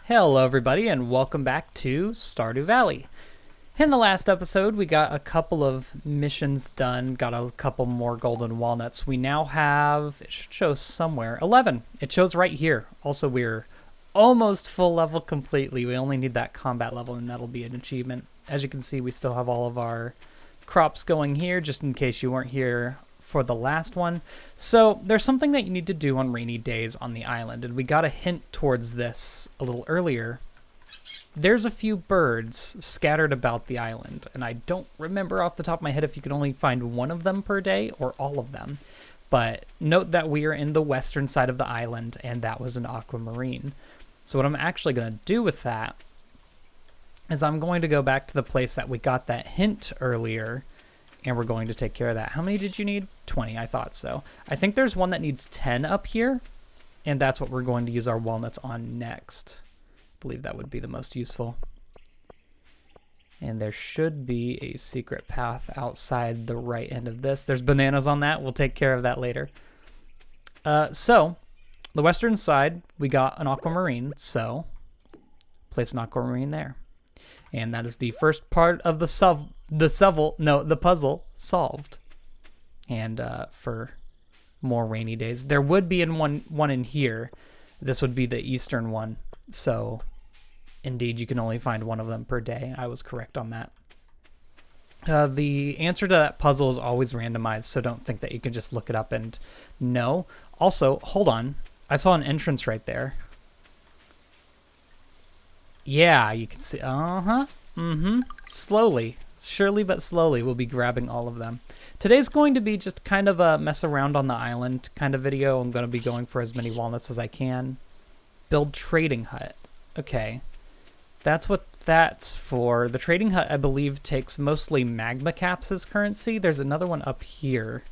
Hello everybody and welcome back to Stardew Valley. In the last episode we got a couple of missions done, got a couple more golden walnuts. We now have, it should show somewhere, 11. It shows right here. Also we're almost full level completely. We only need that combat level and that'll be an achievement. As you can see we still have all of our crops going here just in case you weren't here for the last one. So there's something that you need to do on rainy days on the island, and we got a hint towards this a little earlier. There's a few birds scattered about the island, and I don't remember off the top of my head if you can only find one of them per day or all of them. But note that we are in the western side of the island, and that was an aquamarine. So what I'm actually going to do with that is I'm going to go back to the place that we got that hint earlier, and we're going to take care of that. How many did you need? 20, I thought so. I think there's one that needs 10 up here, and that's what we're going to use our walnuts on next. I believe that would be the most useful. And there should be a secret path outside the right end of this. There's bananas on that. We'll take care of that later. So, the western side, we got an aquamarine, so place an aquamarine there. And that is the first part of the puzzle solved. And for more rainy days, there would be one in here. This would be the eastern one. So, indeed, you can only find one of them per day. I was correct on that. The answer to that puzzle is always randomized, so don't think that you can just look it up and know. Also, hold on. I saw an entrance right there. Yeah, you can see. Slowly. Surely but slowly, we'll be grabbing all of them. Today's going to be just kind of a mess around on the island kind of video. I'm going to be going for as many walnuts as I can. Build trading hut. Okay. That's what that's for. The trading hut, I believe, takes mostly magma caps as currency. There's another one up here.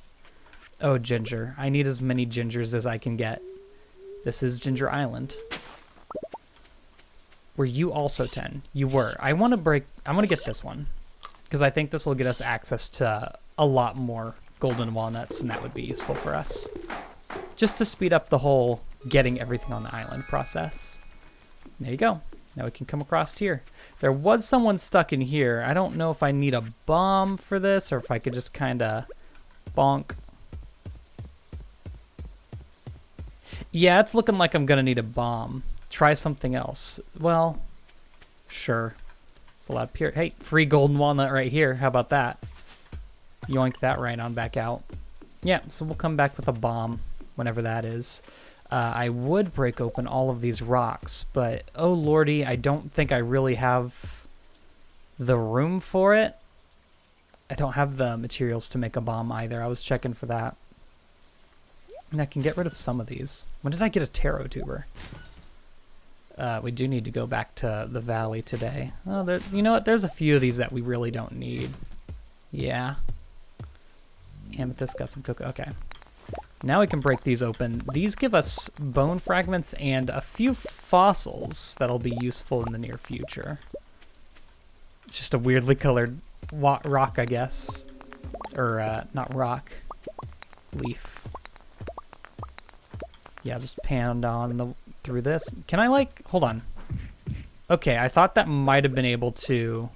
Oh, ginger. I need as many gingers as I can get. This is Ginger Island. Were you also 10? You were. I want to get this one, because I think this will get us access to a lot more golden walnuts, and that would be useful for us. Just to speed up the whole getting everything on the island process. There you go. Now we can come across here. There was someone stuck in here. I don't know if I need a bomb for this, or if I could just kind of bonk. Yeah, it's looking like I'm going to need a bomb. Try something else. Well, sure. It's a lot of pure. Hey, free golden walnut right here. How about that? Yoink that right on back out. Yeah, so we'll come back with a bomb whenever that is. I would break open all of these rocks, but oh lordy, I don't think I really have the room for it. I don't have the materials to make a bomb either. I was checking for that. And I can get rid of some of these. When did I get a taro tuber? We do need to go back to the valley today. Oh, you know what? There's a few of these that we really don't need. Yeah. Amethyst got some cocoa. Okay. Now we can break these open. These give us bone fragments and a few fossils that'll be useful in the near future. It's just a weirdly colored rock, I guess. Or, not rock. Leaf. Yeah, just pan on through this. Can I, hold on. Okay, I thought that might have been able to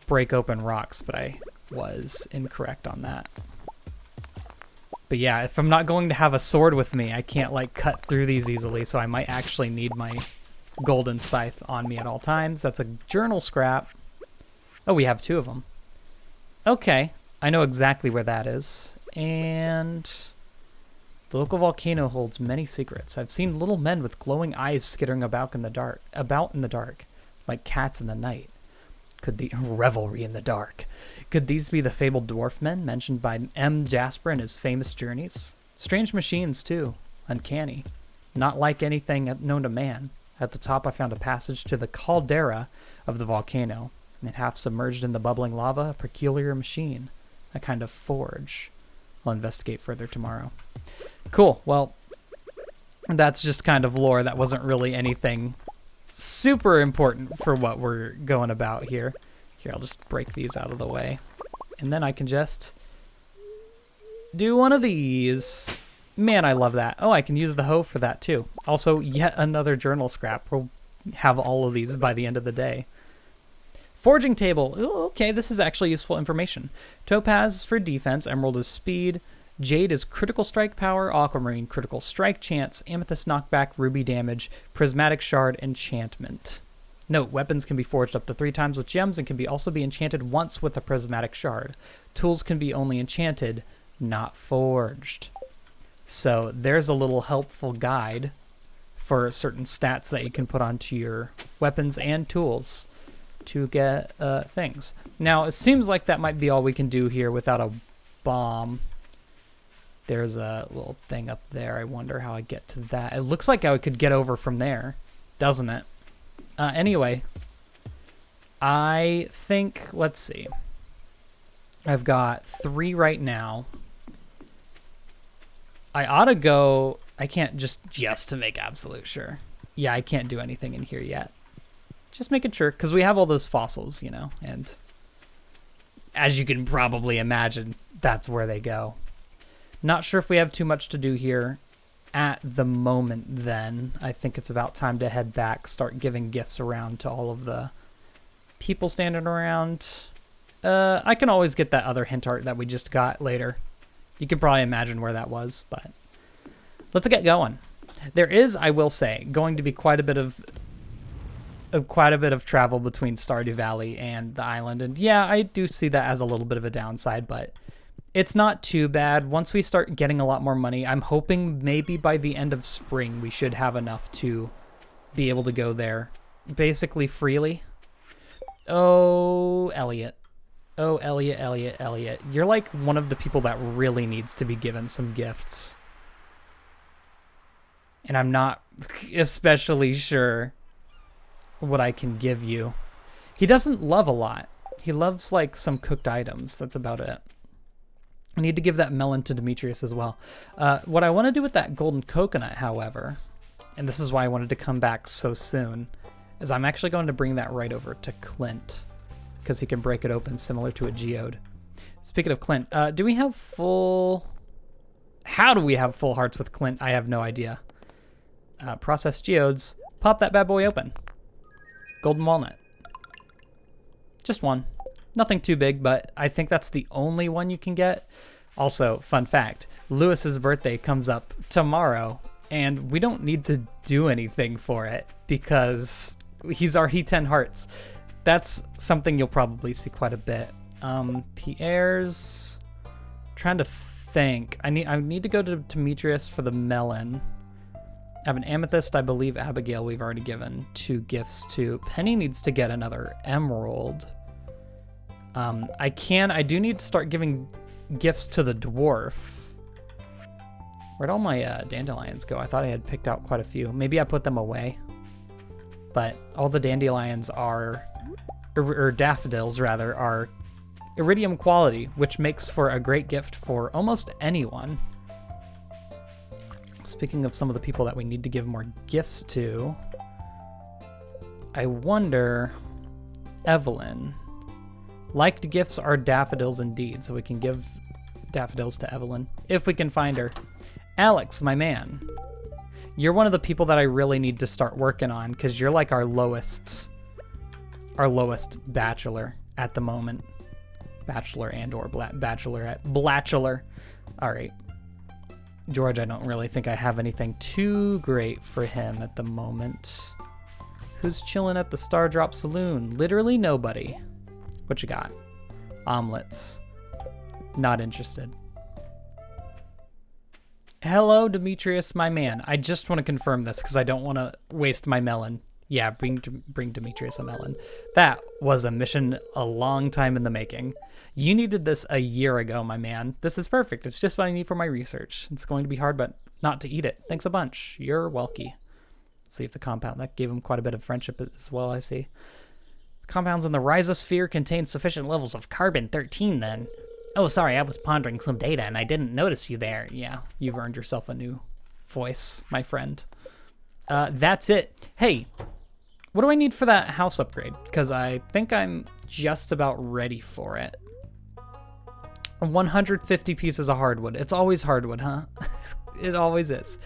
break open rocks, but I was incorrect on that. But yeah, if I'm not going to have a sword with me, I can't, cut through these easily, so I might actually need my golden scythe on me at all times. That's a journal scrap. Oh, we have 2 of them. Okay, I know exactly where that is. And the local volcano holds many secrets. I've seen little men with glowing eyes skittering about in the dark, like cats in the night. Revelry in the dark. Could these be the fabled dwarf men mentioned by M. Jasper in his famous journeys? Strange machines, too. Uncanny. Not like anything known to man. At the top I found a passage to the caldera of the volcano, and half submerged in the bubbling lava, a peculiar machine. A kind of forge. I'll investigate further tomorrow. Cool. Well, that's just kind of lore. That wasn't really anything super important for what we're going about here. Here, I'll just break these out of the way. And then I can just do one of these. Man, I love that. Oh, I can use the hoe for that too. Also, yet another journal scrap. We'll have all of these by the end of the day. Forging table. Ooh, okay, this is actually useful information. Topaz is for defense, emerald is speed, jade is critical strike power, aquamarine critical strike chance, amethyst knockback, ruby damage, prismatic shard enchantment. Note, weapons can be forged up to 3 times with gems and can also be enchanted once with a prismatic shard. Tools can be only enchanted, not forged. So there's a little helpful guide for certain stats that you can put onto your weapons and tools to get things. Now, it seems like that might be all we can do here without a bomb. There's a little thing up there. I wonder how I get to that. It looks like I could get over from there, doesn't it? Anyway, I think, let's see. I've got 3 right now. I ought to go, I can't just to make absolute sure. Yeah, I can't do anything in here yet. Just making sure, because we have all those fossils, you know, and as you can probably imagine, that's where they go. Not sure if we have too much to do here at the moment then. I think it's about time to head back, start giving gifts around to all of the people standing around. I can always get that other hint art that we just got later. You can probably imagine where that was, but let's get going. There is, I will say, going to be quite a bit of travel between Stardew Valley and the island, and yeah, I do see that as a little bit of a downside, but it's not too bad. Once we start getting a lot more money, I'm hoping maybe by the end of spring we should have enough to be able to go there basically freely. Oh, Elliot. Oh, Elliot. You're like one of the people that really needs to be given some gifts. And I'm not especially sure what I can give you. He doesn't love a lot. He loves like some cooked items. That's about it. I need to give that melon to Demetrius as well. What I want to do with that golden coconut, however, and this is why I wanted to come back so soon, is I'm actually going to bring that right over to Clint, because he can break it open similar to a geode. Speaking of Clint, do we have full... How do we have full hearts with Clint? I have no idea. Processed geodes. Pop that bad boy open. Golden walnut. Just one. Nothing too big, but I think that's the only one you can get. Also, fun fact, Lewis's birthday comes up tomorrow, and we don't need to do anything for it because he's already 10 hearts. That's something you'll probably see quite a bit. Pierre's trying to think. I need to go to Demetrius for the melon. I have an amethyst. I believe Abigail we've already given 2 gifts to. Penny needs to get another emerald. I do need to start giving gifts to the dwarf. Where'd all my dandelions go? I thought I had picked out quite a few. Maybe I put them away. But all the dandelions are, or daffodils rather, are iridium quality, which makes for a great gift for almost anyone. Speaking of some of the people that we need to give more gifts to, I wonder, Evelyn. Liked gifts are daffodils indeed, so we can give daffodils to Evelyn, if we can find her. Alex, my man. You're one of the people that I really need to start working on, because you're like our lowest bachelor at the moment. Bachelor and or bachelorette. Blatchular. All right. George, I don't really think I have anything too great for him at the moment. Who's chilling at the Star Drop Saloon? Literally nobody. What you got? Omelets. Not interested. Hello, Demetrius, my man. I just want to confirm this because I don't want to waste my melon. Yeah, bring Demetrius a melon. That was a mission a long time in the making. You needed this a year ago, my man. This is perfect. It's just what I need for my research. It's going to be hard, but not to eat it. Thanks a bunch. You're welky. Let's see if the compound, that gave him quite a bit of friendship as well, I see. Compounds in the rhizosphere contain sufficient levels of carbon-13 then. Oh, sorry, I was pondering some data and I didn't notice you there. Yeah, you've earned yourself a new voice, my friend. That's it. Hey, what do I need for that house upgrade? Because I think I'm just about ready for it. 150 pieces of hardwood. It's always hardwood, huh? It always is.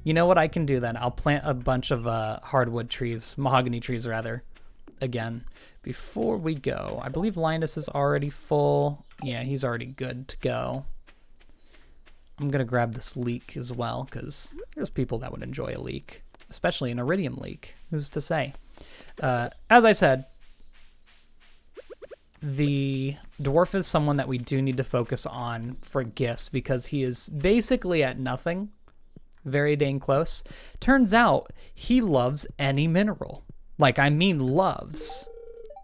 You know what I can do then? I'll plant a bunch of hardwood trees, mahogany trees rather, again. Before we go, I believe Linus is already full. Yeah, he's already good to go. I'm going to grab this leek as well, because there's people that would enjoy a leek, especially an iridium leek. Who's to say? As I said, the dwarf is someone that we do need to focus on for gifts because he is basically at nothing. Very dang close. Turns out he loves any mineral. Like, I mean loves.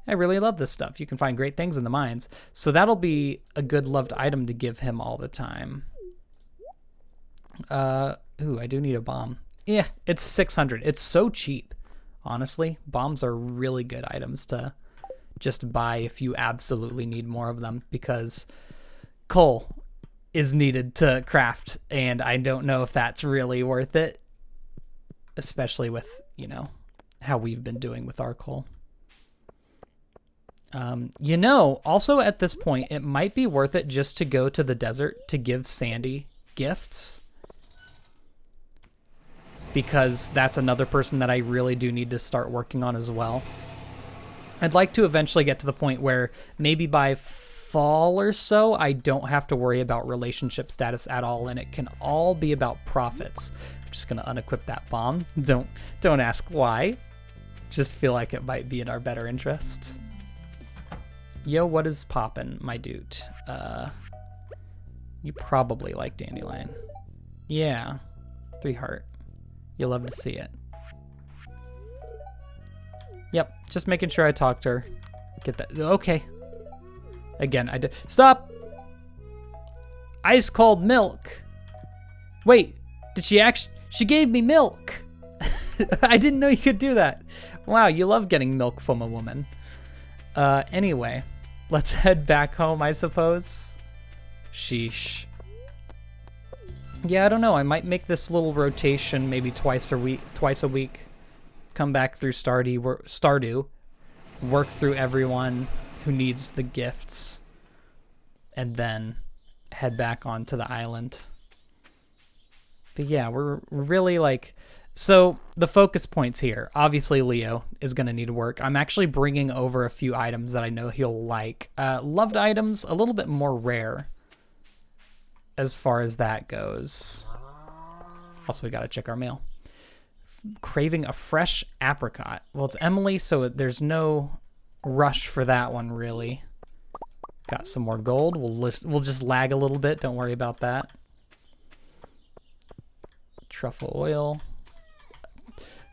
I really love this stuff. You can find great things in the mines. So that'll be a good loved item to give him all the time. Ooh, I do need a bomb. Yeah, it's 600. It's so cheap. Honestly, bombs are really good items to just buy if you absolutely need more of them, because coal is needed to craft, and I don't know if that's really worth it, especially with, you know, how we've been doing with our coal. You know, also at this point, it might be worth it just to go to the desert to give Sandy gifts, because that's another person that I really do need to start working on as well. I'd like to eventually get to the point where maybe by fall or so, I don't have to worry about relationship status at all, and it can all be about profits. I'm just gonna unequip that bomb. Don't ask why. Just feel like it might be in our better interest. Yo, what is poppin', my dude? You probably like dandelion. Yeah, 3 heart. You'll love to see it. Yep, just making sure I talk to her. Get that. Okay. Again, I did. Stop! Ice cold milk. Wait, did she actually? She gave me milk. I didn't know you could do that. Wow, you love getting milk from a woman. Anyway, let's head back home, I suppose. Sheesh. Yeah, I don't know. I might make this little rotation maybe twice a week. Come back through Stardew, work through everyone who needs the gifts, and then head back onto the island. But yeah, we're really like, so the focus points here, obviously Leo is going to need work. I'm actually bringing over a few items that I know he'll like. Loved items, a little bit more rare as far as that goes. Also, we got to check our mail. Craving a fresh apricot. Well, it's Emily, so there's no rush for that one, really. Got some more gold. We'll just lag a little bit. Don't worry about that. Truffle oil.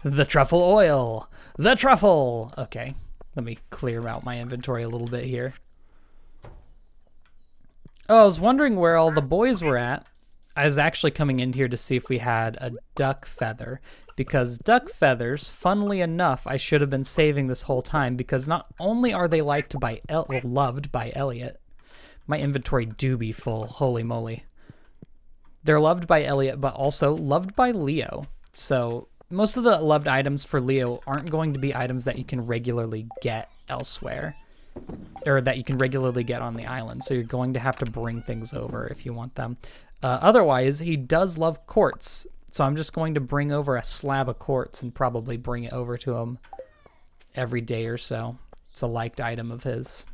The truffle oil. The truffle. Okay, let me clear out my inventory a little bit here. Oh, I was wondering where all the boys were at. I was actually coming in here to see if we had a duck feather, because duck feathers, funnily enough, I should have been saving this whole time, because not only are they loved by Elliot, my inventory do be full, holy moly. They're loved by Elliot, but also loved by Leo. So most of the loved items for Leo aren't going to be items that you can regularly get elsewhere, or that you can regularly get on the island. So you're going to have to bring things over if you want them. Otherwise, he does love quartz. So I'm just going to bring over a slab of quartz and probably bring it over to him every day or so. It's a liked item of his.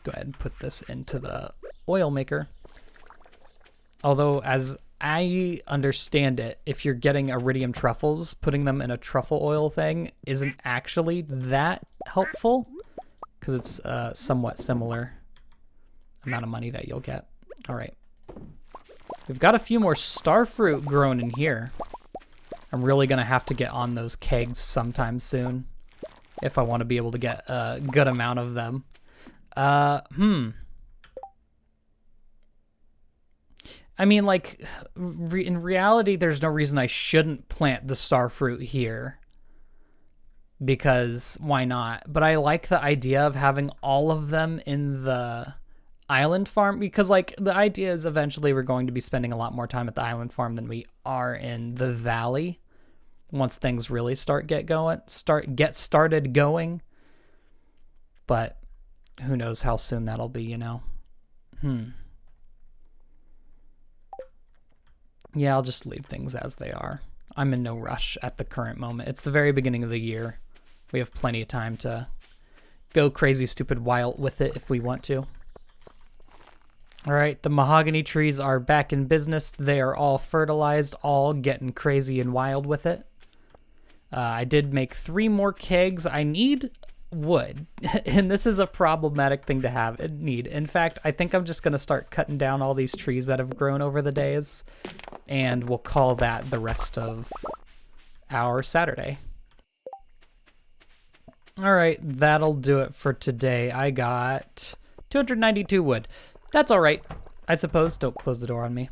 Go ahead and put this into the oil maker. Although, as I understand it, if you're getting iridium truffles, putting them in a truffle oil thing isn't actually that helpful, because it's a somewhat similar amount of money that you'll get. All right. We've got a few more starfruit grown in here. I'm really going to have to get on those kegs sometime soon if I want to be able to get a good amount of them. I mean, like, in reality, there's no reason I shouldn't plant the starfruit here, because why not? But I like the idea of having all of them in the island farm, because like the idea is eventually we're going to be spending a lot more time at the island farm than we are in the valley once things really get started going. But who knows how soon that'll be, you know. Yeah, I'll just leave things as they are. I'm in no rush at the current moment. It's the very beginning of the year. We have plenty of time to go crazy, stupid, wild with it if we want to. All right, the mahogany trees are back in business. They are all fertilized, all getting crazy and wild with it. I did make 3 more kegs. I need wood, and this is a problematic thing to have and need. In fact, I think I'm just going to start cutting down all these trees that have grown over the days, and we'll call that the rest of our Saturday. All right, that'll do it for today. I got 292 wood. That's all right, I suppose. Don't close the door on me.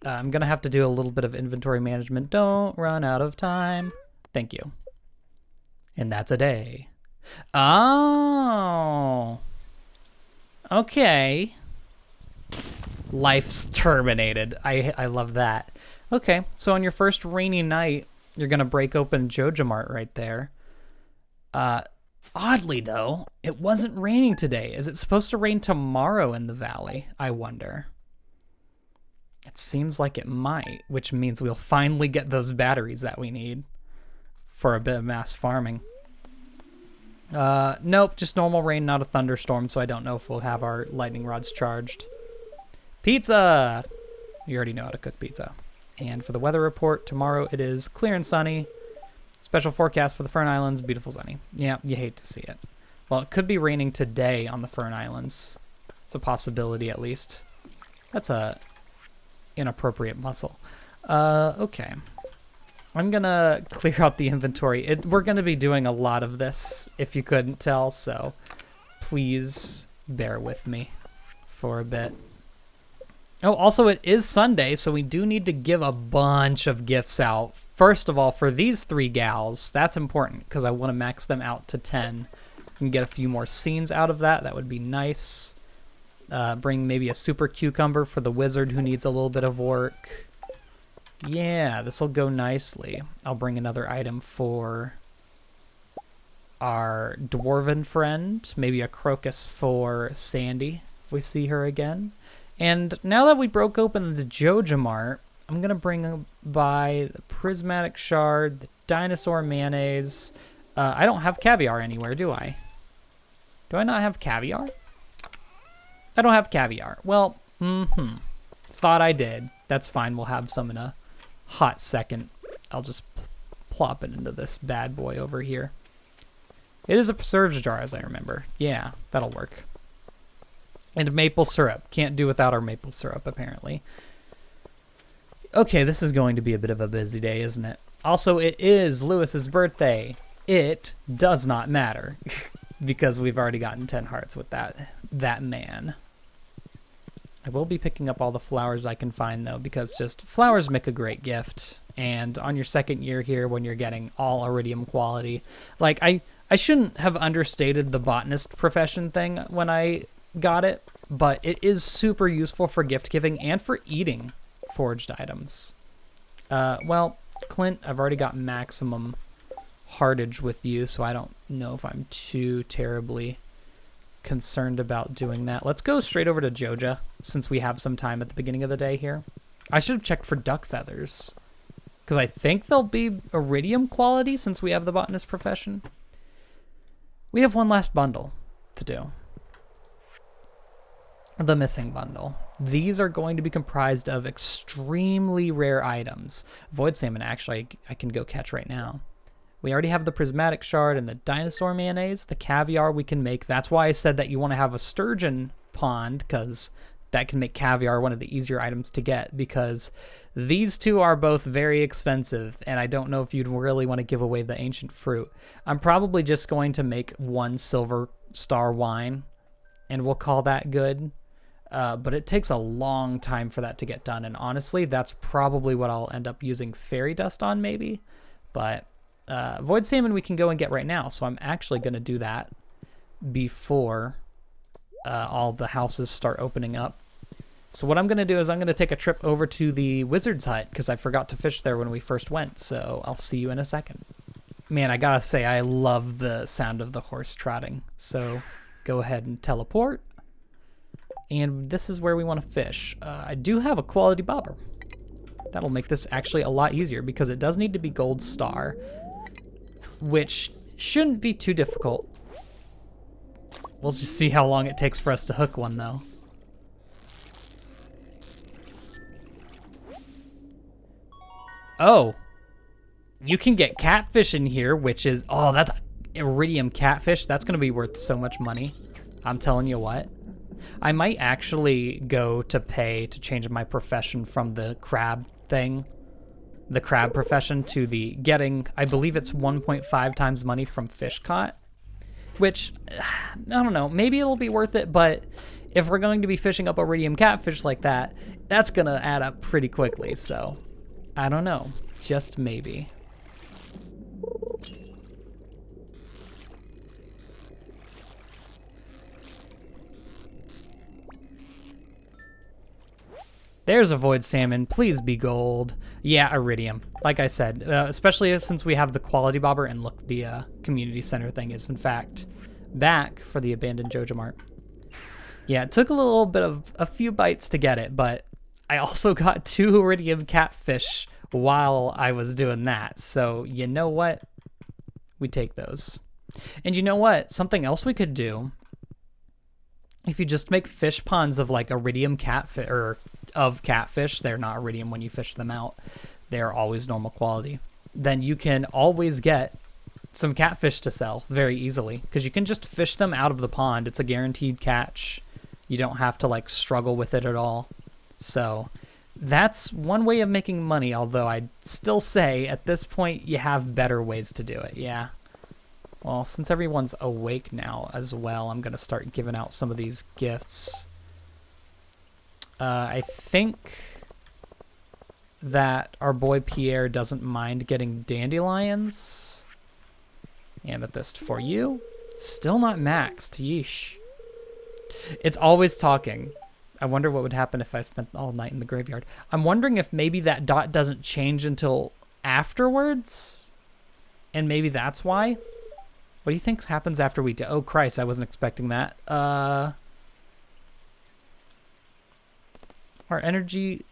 I'm going to have to do a little bit of inventory management. Don't run out of time. Thank you. And that's a day. Oh. Okay. Life's terminated. I love that. Okay, so on your first rainy night, you're going to break open Joja Mart right there. Oddly, though, it wasn't raining today. Is it supposed to rain tomorrow in the valley? I wonder. It seems like it might, which means we'll finally get those batteries that we need for a bit of mass farming. Nope, just normal rain, not a thunderstorm, so I don't know if we'll have our lightning rods charged. Pizza! You already know how to cook pizza. And for the weather report, tomorrow it is clear and sunny. Special forecast for the Fern Islands, beautiful sunny. Yeah, you hate to see it. Well, it could be raining today on the Fern Islands. It's a possibility, at least. That's a inappropriate muscle. Okay. I'm gonna clear out the inventory. We're gonna be doing a lot of this, if you couldn't tell, so please bear with me for a bit. Oh, also it is Sunday, so we do need to give a bunch of gifts out. First of all, for these 3 gals, that's important because I want to max them out to 10 and get a few more scenes out of that. That would be nice. Bring maybe a super cucumber for the wizard who needs a little bit of work. Yeah, this will go nicely. I'll bring another item for our dwarven friend. Maybe a crocus for Sandy if we see her again. And now that we broke open the Joja Mart, I'm going to bring by the prismatic shard, the dinosaur mayonnaise. I don't have caviar anywhere, do I? Do I not have caviar? I don't have caviar. Well, thought I did. That's fine. We'll have some in a hot second. I'll just plop it into this bad boy over here. It is a preserves jar, as I remember. Yeah, that'll work. And maple syrup. Can't do without our maple syrup, apparently. Okay, this is going to be a bit of a busy day, isn't it? Also, it is Lewis's birthday. It does not matter because we've already gotten 10 hearts with that man. I will be picking up all the flowers I can find, though, because just flowers make a great gift. And on your second year here, when you're getting all iridium quality, like I shouldn't have understated the botanist profession thing when I got it, but it is super useful for gift giving and for eating foraged items. Well, Clint, I've already got maximum heartage with you, so I don't know if I'm too terribly concerned about doing that. Let's go straight over to Joja, since we have some time at the beginning of the day here. I should have checked for duck feathers, because I think they'll be iridium quality since we have the botanist profession. We have one last bundle to do. The missing bundle. These are going to be comprised of extremely rare items. Void salmon, actually, I can go catch right now. We already have the prismatic shard and the dinosaur mayonnaise. The caviar we can make. That's why I said that you want to have a sturgeon pond, because that can make caviar one of the easier items to get, because these two are both very expensive, and I don't know if you'd really want to give away the ancient fruit. I'm probably just going to make 1 silver star wine, and we'll call that good. But it takes a long time for that to get done, and honestly, that's probably what I'll end up using fairy dust on, maybe. But void salmon we can go and get right now, so I'm actually going to do that before all the houses start opening up. So what I'm going to do is I'm going to take a trip over to the wizard's hut, because I forgot to fish there when we first went, so I'll see you in a second. Man, I gotta say, I love the sound of the horse trotting, so go ahead and teleport. And this is where we want to fish. I do have a quality bobber. That'll make this actually a lot easier because it does need to be gold star, which shouldn't be too difficult. We'll just see how long it takes for us to hook one, though. Oh, you can get catfish in here, which is, oh, that's iridium catfish. That's going to be worth so much money. I'm telling you what. I might actually go to pay to change my profession from the crab thing, the crab profession, to the getting, I believe it's 1.5 times money from fish caught, which, I don't know, maybe it'll be worth it, but if we're going to be fishing up iridium catfish like that, that's going to add up pretty quickly, so I don't know, just maybe. There's a void salmon. Please be gold. Yeah, iridium. Like I said, especially since we have the quality bobber, and look, the community center thing is in fact back for the abandoned Joja Mart. Yeah, it took a little bit of a few bites to get it, but I also got 2 iridium catfish while I was doing that. So you know what? We take those. And you know what? Something else we could do, if you just make fish ponds of like iridium catfish, or of catfish, they're not iridium when you fish them out, they're always normal quality, then you can always get some catfish to sell very easily because you can just fish them out of the pond. It's a guaranteed catch. You don't have to like struggle with it at all. So that's one way of making money, although I'd still say at this point you have better ways to do it. Yeah. Well, since everyone's awake now as well, I'm going to start giving out some of these gifts. I think that our boy Pierre doesn't mind getting dandelions. Amethyst for you. Still not maxed. Yeesh. It's always talking. I wonder what would happen if I spent all night in the graveyard. I'm wondering if maybe that dot doesn't change until afterwards. And maybe that's why. What do you think happens after we do? Oh, Christ, I wasn't expecting that. Our energy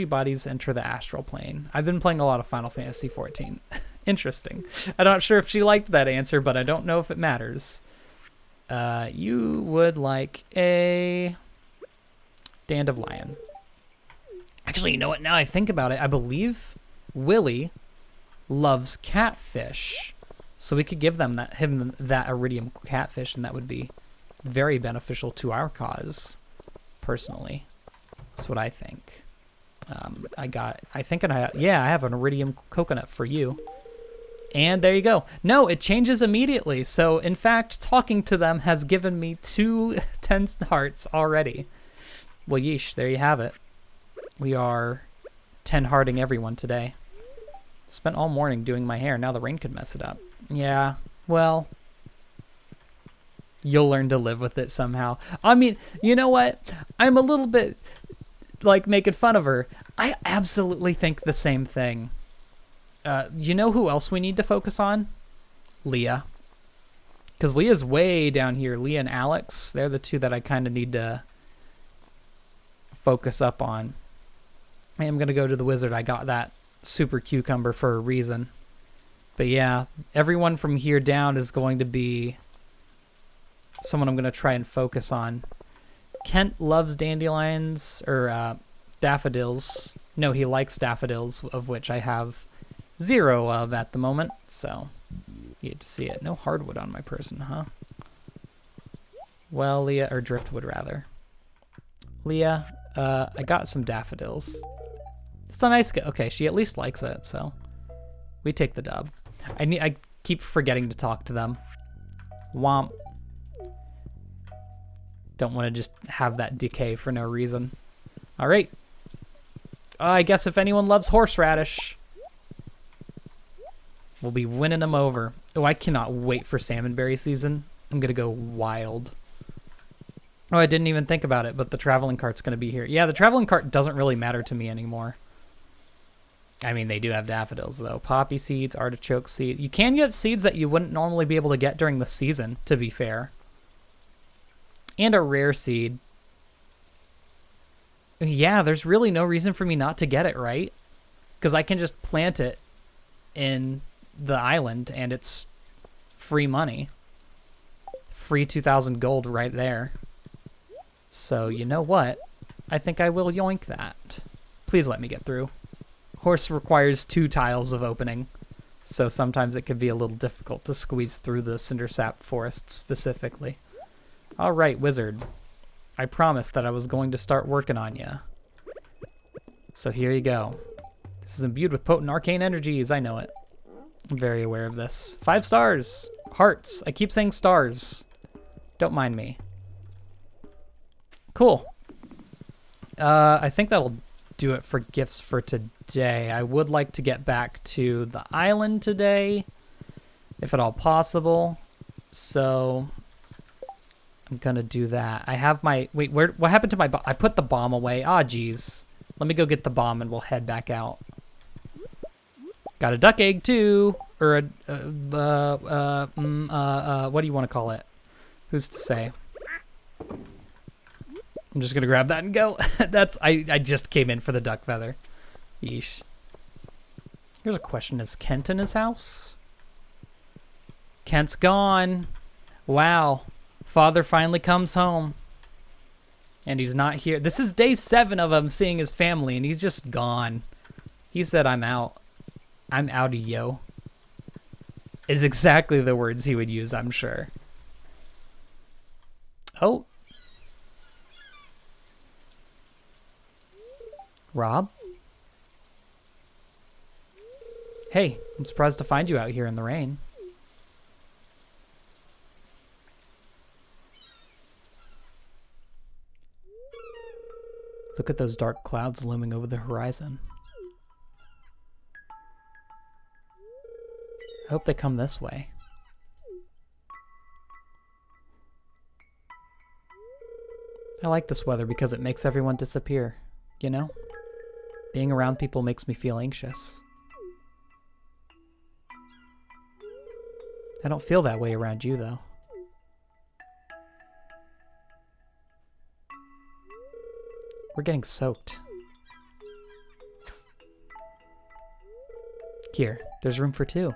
bodies enter the astral plane. I've been playing a lot of Final Fantasy XIV. Interesting. I'm not sure if she liked that answer, but I don't know if it matters. You would like a dandelion. Actually, you know what? Now I think about it, I believe Willie loves catfish. So we could give him that iridium catfish, and that would be very beneficial to our cause, personally. That's what I think. I have an iridium coconut for you. And there you go. No, it changes immediately. So, in fact, talking to them has given me 2 10 hearts already. Well, yeesh, there you have it. We are 10 hearting everyone today. Spent all morning doing my hair. Now the rain could mess it up. Yeah, well, you'll learn to live with it somehow. I mean, you know what? I'm a little bit like making fun of her. I absolutely think the same thing. You know who else we need to focus on? Leah. Because Leah's way down here. Leah and Alex, they're the 2 that I kind of need to focus up on. I am going to go to the wizard. I got that super cucumber for a reason. But yeah, everyone from here down is going to be someone I'm going to try and focus on. Kent loves dandelions, or daffodils. No, he likes daffodils, of which I have 0 of at the moment. So, you get to see it. No hardwood on my person, huh? Well, Leah, or driftwood rather. Leah, I got some daffodils. It's a nice guy. Okay, she at least likes it, so we take the dub. I keep forgetting to talk to them. Womp. Don't want to just have that decay for no reason. All right. I guess if anyone loves horseradish, we'll be winning them over. Oh, I cannot wait for salmonberry season. I'm going to go wild. Oh, I didn't even think about it, but the traveling cart's going to be here. Yeah, the traveling cart doesn't really matter to me anymore. I mean, they do have daffodils, though. Poppy seeds, artichoke seed. You can get seeds that you wouldn't normally be able to get during the season, to be fair. And a rare seed. Yeah, there's really no reason for me not to get it, right? because I can just plant it in the island and it's free money. Free 2,000 gold right there. So you know what? I think I will yoink that. Please let me get through. Horse requires 2 tiles of opening, so sometimes it can be a little difficult to squeeze through the cindersap forest specifically. All right, wizard. I promised that I was going to start working on you. So here you go. This is imbued with potent arcane energies. I know it. I'm very aware of this. 5 stars. Hearts. I keep saying stars. Don't mind me. Cool. I think that'll do it for gifts for today. I would like to get back to the island today, if at all possible. So I'm gonna do that. I have my, wait, what happened to my bomb? I put the bomb away. Ah, geez. Let me go get the bomb and we'll head back out. Got a duck egg too, or what do you want to call it? Who's to say? I'm just gonna grab that and go. I just came in for the duck feather. Yeesh. Here's a question: is Kent in his house? Kent's gone. Wow. Father finally comes home. And he's not here. This is day 7 of him seeing his family, and he's just gone. He said, I'm out. I'm outie, yo. Is exactly the words he would use, I'm sure. Oh. Rob? Hey, I'm surprised to find you out here in the rain. Look at those dark clouds looming over the horizon. I hope they come this way. I like this weather because it makes everyone disappear, you know? Being around people makes me feel anxious. I don't feel that way around you, though. We're getting soaked. Here, there's room for 2.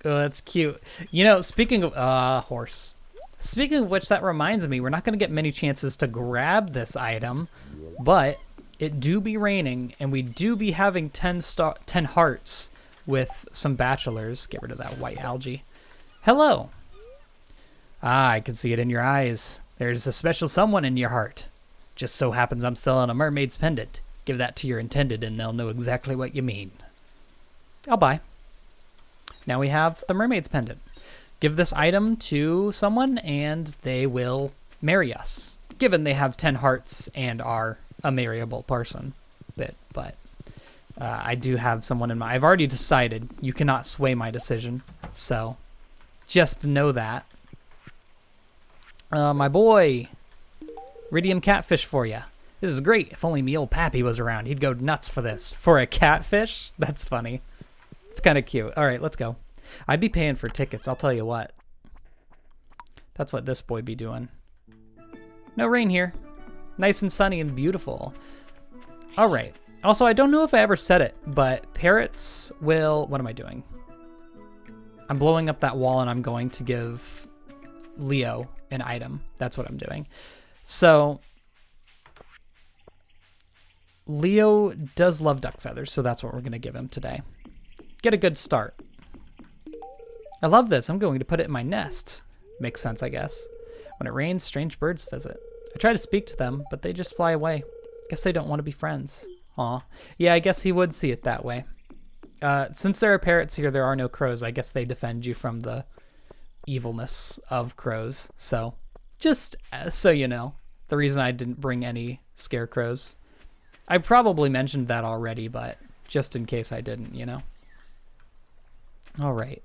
Oh, that's cute. You know, speaking of, horse. Speaking of which, that reminds me, we're not going to get many chances to grab this item, but it do be raining, and we do be having 10 hearts with some bachelors. Get rid of that white algae. Hello. Ah, I can see it in your eyes. There's a special someone in your heart. Just so happens I'm selling a mermaid's pendant. Give that to your intended, and they'll know exactly what you mean. I'll buy. Now we have the mermaid's pendant. Give this item to someone, and they will marry us, given they have 10 hearts and are a marryable person. But I do have someone in mind. I've already decided. You cannot sway my decision. So just know that. My boy. Iridium catfish for you. This is great. If only me old pappy was around, he'd go nuts for this. For a catfish? That's funny. It's kind of cute. All right, let's go. I'd be paying for tickets, I'll tell you what. That's what this boy be doing. No rain here. Nice and sunny and beautiful. All right. Also, I don't know if I ever said it, but parrots will... What am I doing? I'm blowing up that wall and I'm going to give Leo an item. That's what I'm doing. So, Leo does love duck feathers, so that's what we're going to give him today. Get a good start. I love this. I'm going to put it in my nest. Makes sense, I guess. When it rains, strange birds visit. I try to speak to them, but they just fly away. Guess they don't want to be friends. Aw. Yeah, I guess he would see it that way. Since there are parrots here, there are no crows. I guess they defend you from the evilness of crows. So, just so you know, the reason I didn't bring any scarecrows. I probably mentioned that already, but just in case I didn't, you know. All right.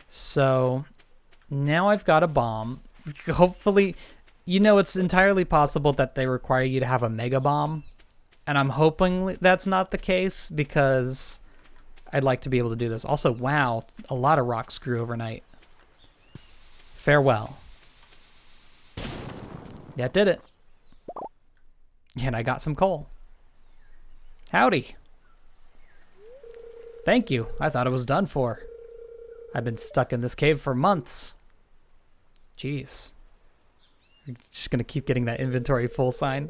So, now I've got a bomb. Hopefully... You know, it's entirely possible that they require you to have a mega bomb, and I'm hoping that's not the case because I'd like to be able to do this. Also, wow, a lot of rocks grew overnight. Farewell. That did it. And I got some coal. Howdy. Thank you. I thought it was done for. I've been stuck in this cave for months. Jeez. I'm just going to keep getting that inventory full sign.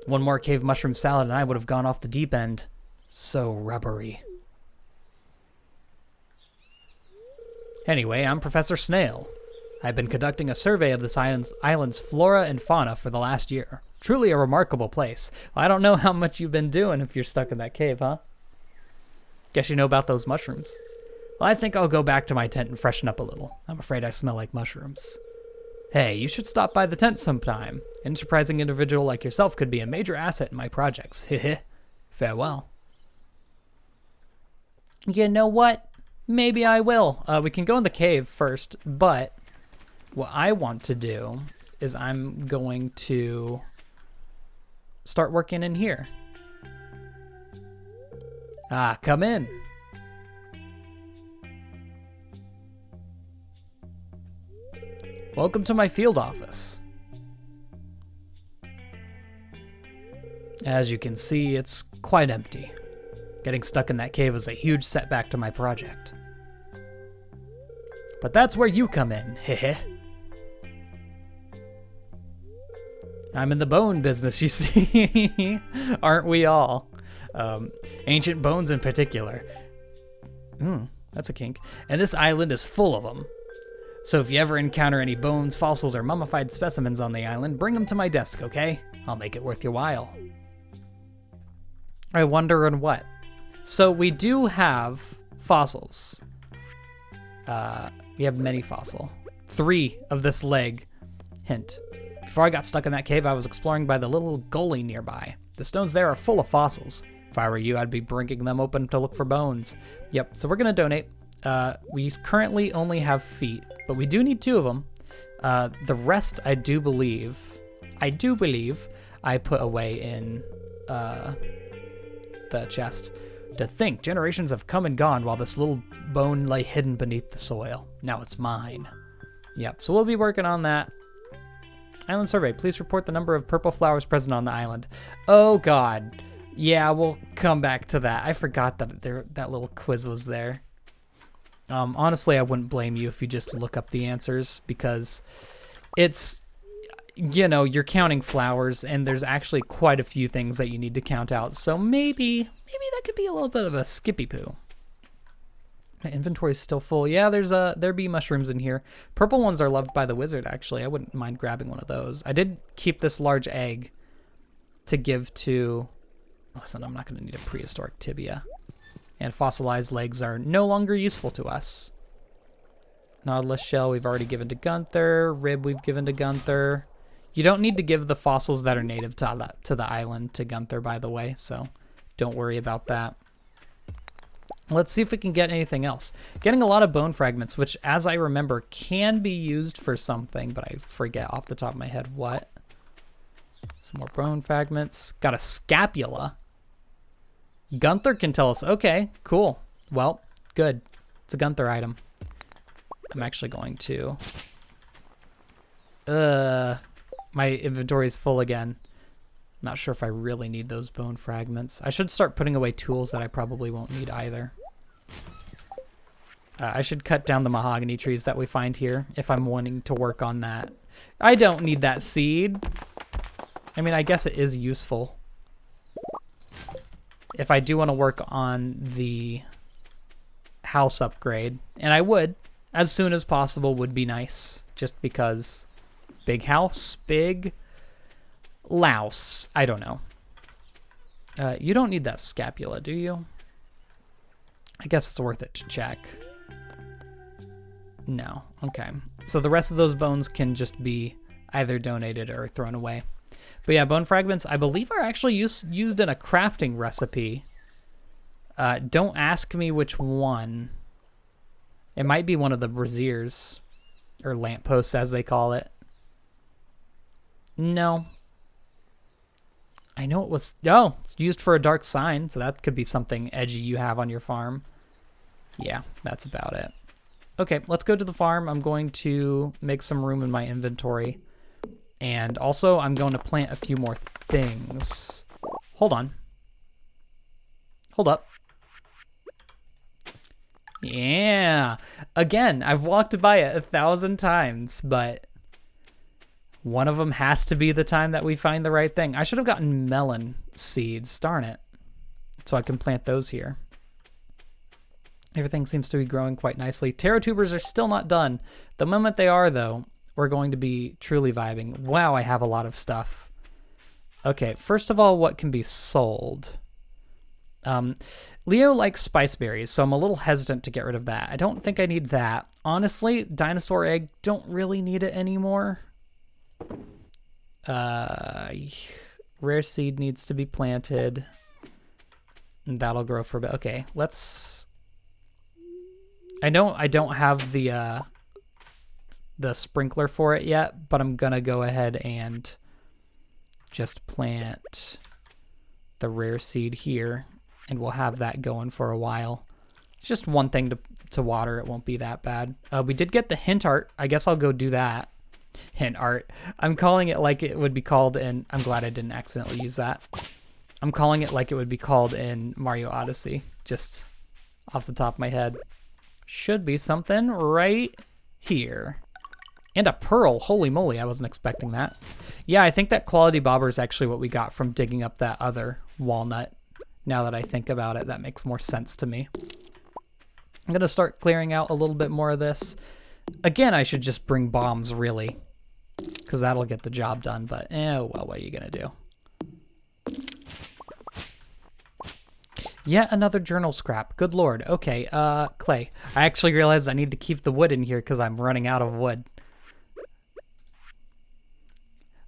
One more cave mushroom salad and I would have gone off the deep end. So rubbery. Anyway, I'm Professor Snail. I've been conducting a survey of this island's flora and fauna for the last year. Truly a remarkable place. Well, I don't know how much you've been doing if you're stuck in that cave, huh? Guess you know about those mushrooms. Well, I think I'll go back to my tent and freshen up a little. I'm afraid I smell like mushrooms. Hey, you should stop by the tent sometime. An enterprising individual like yourself could be a major asset in my projects. Heh. Farewell. You know what? Maybe I will. We can go in the cave first, but what I want to do is I'm going to start working in here. Come in. Welcome to my field office. As you can see, it's quite empty. Getting stuck in that cave was a huge setback to my project. But that's where you come in, heh. I'm in the bone business, you see. Aren't we all? Ancient bones in particular. That's a kink. And this island is full of them. So if you ever encounter any bones, fossils, or mummified specimens on the island, bring them to my desk, okay? I'll make it worth your while. I wonder on what. So we do have fossils. We have many fossil. 3 of this leg. Hint. Before I got stuck in that cave, I was exploring by the little gully nearby. The stones there are full of fossils. If I were you, I'd be breaking them open to look for bones. Yep, so we're gonna donate. We currently only have feet, but we do need 2 of them. The rest, I do believe I put away in the chest. To think, generations have come and gone while this little bone lay hidden beneath the soil. Now it's mine. Yep, so we'll be working on that. Island survey. Please report the number of purple flowers present on the island. Oh, God. Yeah, we'll come back to that. I forgot that that little quiz was there. Honestly, I wouldn't blame you if you just look up the answers because it's, you know, you're counting flowers and there's actually quite a few things that you need to count out. So maybe that could be a little bit of a skippy poo. My inventory is still full. Yeah, there be mushrooms in here. Purple ones are loved by the wizard, actually. I wouldn't mind grabbing one of those. I did keep this large egg to give to... Listen, I'm not going to need a prehistoric tibia. And fossilized legs are no longer useful to us. Nautilus shell we've already given to Gunther. Rib we've given to Gunther. You don't need to give the fossils that are native to the island to Gunther, by the way, so don't worry about that. Let's see if we can get anything else. Getting a lot of bone fragments, which, as I remember, can be used for something, but I forget off the top of my head what. Some more bone fragments. Got a scapula. Gunther can tell us. Okay, cool. Well, good. It's a Gunther item. I'm actually going to... my inventory is full again. Not sure if I really need those bone fragments. I should start putting away tools that I probably won't need either. I should cut down the mahogany trees that we find here if I'm wanting to work on that. I don't need that seed. I mean, I guess it is useful. If I do want to work on the house upgrade, and I would, as soon as possible would be nice, just because big house, big louse. I don't know. You don't need that scapula, do you? I guess it's worth it to check. No. Okay. So the rest of those bones can just be either donated or thrown away. But yeah, bone fragments, I believe, are actually used in a crafting recipe. Don't ask me which one. It might be one of the braziers, or lampposts as they call it. No. I know it was... Oh, it's used for a dark sign, so that could be something edgy you have on your farm. Yeah, that's about it. Okay, let's go to the farm. I'm going to make some room in my inventory. And also, I'm going to plant a few more things. Hold on. Hold up. Yeah. Again, I've walked by it 1,000 times, but one of them has to be the time that we find the right thing. I should have gotten melon seeds. Darn it. So I can plant those here. Everything seems to be growing quite nicely. Terratubers are still not done. The moment they are, though, we're going to be truly vibing. Wow, I have a lot of stuff. Okay, first of all, what can be sold? Leo likes spice berries, so I'm a little hesitant to get rid of that. I don't think I need that. Honestly, dinosaur egg, don't really need it anymore. Rare seed needs to be planted. And that'll grow for a bit. Okay, let's... I don't have the sprinkler for it yet, but I'm gonna go ahead and just plant the rare seed here, and we'll have that going for a while. It's just one thing to water. It won't be that bad. We did get the hint art. I guess I'll go do that. Hint art. I'm calling it like it would be called in... I'm glad I didn't accidentally use that. I'm calling it like it would be called in Mario Odyssey, just off the top of my head. Should be something right here. And a pearl. Holy moly, I wasn't expecting that. Yeah, I think that quality bobber is actually what we got from digging up that other walnut. Now that I think about it, that makes more sense to me. I'm going to start clearing out a little bit more of this. Again, I should just bring bombs, really, because that'll get the job done. But, well, what are you going to do? Yet another journal scrap. Good lord. Okay, clay. I actually realized I need to keep the wood in here because I'm running out of wood.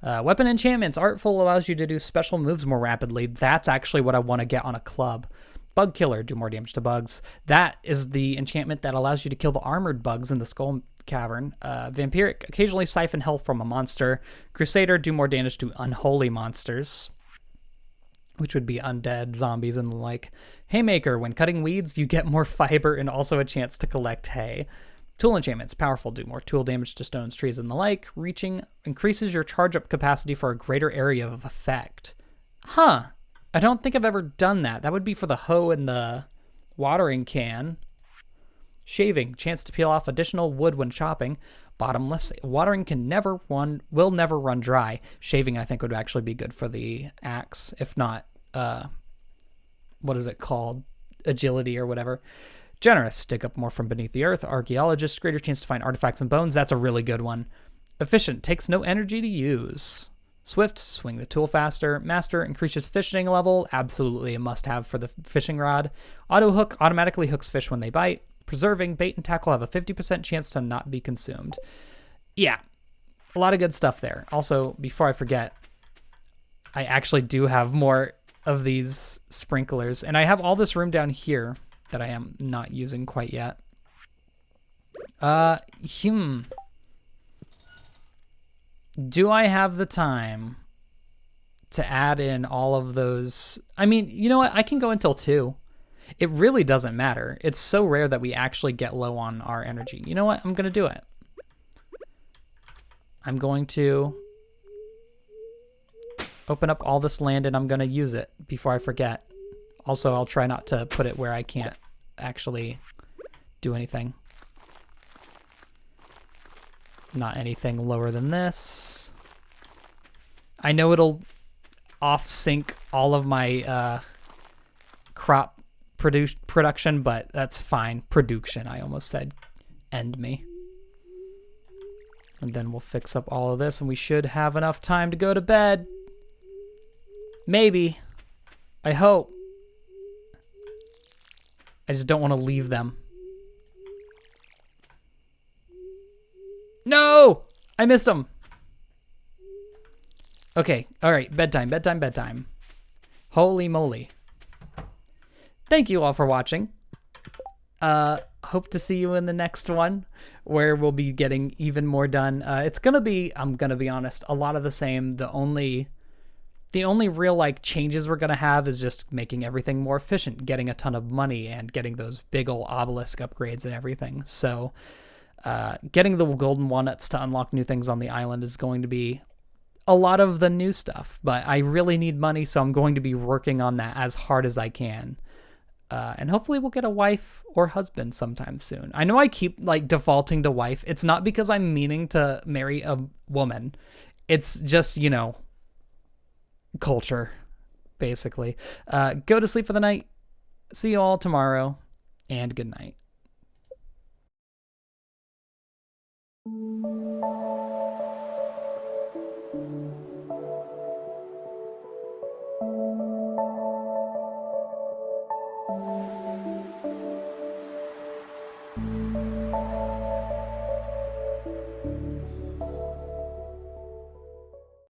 Weapon enchantments. Artful allows you to do special moves more rapidly. That's actually what I want to get on a club. Bug killer. Do more damage to bugs. That is the enchantment that allows you to kill the armored bugs in the skull cavern. Vampiric. Occasionally siphon health from a monster. Crusader. Do more damage to unholy monsters, which would be undead, zombies, and the like. Haymaker. When cutting weeds, you get more fiber and also a chance to collect hay. Tool enchantments. Powerful. Do more tool damage to stones, trees, and the like. Reaching. Increases your charge-up capacity for a greater area of effect. Huh. I don't think I've ever done that. That would be for the hoe and the watering can. Shaving. Chance to peel off additional wood when chopping. Bottomless. Watering can will never run dry. Shaving, I think, would actually be good for the axe. If not, what is it called? Agility or whatever. Generous. Dig up more from beneath the earth. Archaeologist. Greater chance to find artifacts and bones. That's a really good one. Efficient. Takes no energy to use. Swift. Swing the tool faster. Master. Increases fishing level. Absolutely a must-have for the fishing rod. Auto hook. Automatically hooks fish when they bite. Preserving. Bait and tackle have a 50% chance to not be consumed. Yeah. A lot of good stuff there. Also, before I forget, I actually do have more of these sprinklers. And I have all this room down here that I am not using quite yet. Do I have the time to add in all of those? I mean, you know what? I can go until 2. It really doesn't matter. It's so rare that we actually get low on our energy. You know what? I'm going to do it. I'm going to open up all this land and I'm going to use it before I forget. Also, I'll try not to put it where I can't actually do anything. Not anything lower than this. I know it'll off-sync all of my crop production, but that's fine. Production, I almost said. End me. And then we'll fix up all of this, and we should have enough time to go to bed. Maybe. I hope. I just don't want to leave them. No! I missed them. Okay, all right. Bedtime, bedtime, bedtime. Holy moly. Thank you all for watching. Hope to see you in the next one where we'll be getting even more done. It's going to be, I'm going to be honest, a lot of the same. The only The only real like changes we're gonna have is just making everything more efficient, getting a ton of money, and getting those big ol' obelisk upgrades and everything. So getting the golden walnuts to unlock new things on the island is going to be a lot of the new stuff, but I really need money, so I'm going to be working on that as hard as I can. And hopefully we'll get a wife or husband sometime soon. I know I keep like defaulting to wife. It's not because I'm meaning to marry a woman. It's just, culture, basically. Go to sleep for the night. See you all tomorrow, and good night.